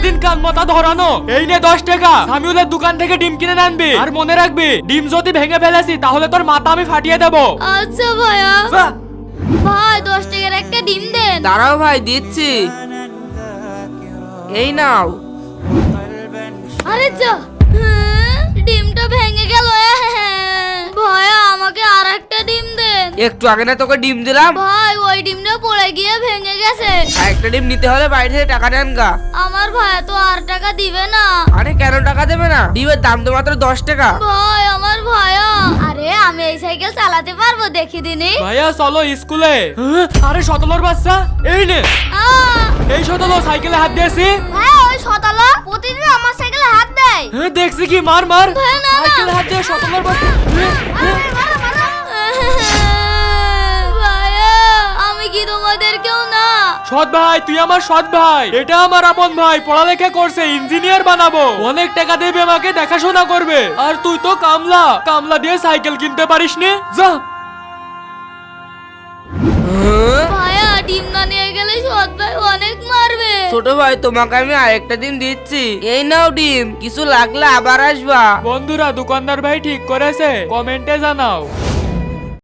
সারাদিন কান মাথা ধরানো। এই নে 10 টাকা, সামিউলের দোকান থেকে ডিম কিনে আনবি। আর মনে রাখবি, ডিম যদি ভেঙে ফেলেছি তাহলে তোর মাথা আমি ফাটিয়ে দেবো। আচ্ছা ভাইয়া। যা। ভাই 10 টাকার একটা ডিম দেন। দাঁড়াও ভাই, দিচ্ছি। এই নাও। আরে যা, ডিমটা ভেঙে গেল। ভাইয়া আমাকে আর একটা ডিম দেন। একটু আগে না তোকে ডিম দিলাম? ভাই ওই ডিমটা পড়ে গিয়ে ভেঙে গেছে। আর একটা ডিম নিতে হলে বাইরে থেকে টাকা নেন গা। আমার ভাইয়া তো আর টাকা দিবে না। আরে কেন টাকা দেবে না? ডিমের দাম তো মাত্র 10 টাকা। ভাই আমার ভাইয়া। আরে আমি এই সাইকেল চালাতে পারবো, দেখি দিনি। ভাইয়া চলো স্কুলে। আরে শতলোর বাচ্চা, এই নে। এই শতলো, সাইকেলে হাত দিয়েছি। ভাইয়া ওই শতালা প্রতিদিন আমার সাইকেলে হাত দেয়। দেখছি কি, মার মার। ভাইয়া, না, না। সাইকেলে হাত দিয়ে শতলোর বাচ্চা। ভাইয়া আমি কি তোমাদের কেউ না? সৎ ভাই, তুই আমার সৎ ভাই। এটা আমার আপন ভাই, পড়ালেখা করছে, ইঞ্জিনিয়ার বানাবো। অনেক টাকা দেবে আমাকে, দেখাশোনা করবে। আর তুই তো কামলা, কামলা দিয়ে সাইকেল কিনতে পারিস নি। যা। ভাইয়া ডিম না নিয়ে গেলে সৎ ভাই অনেক মারবে। ছোট ভাই, তোমাকে আমি আরেকটা ডিম দিচ্ছি। এই নাও ডিম, কিছু লাগলে আবার আসবা। বন্ধুরা, দোকানদার ভাই ঠিক করেছে, কমেন্টে জানাও।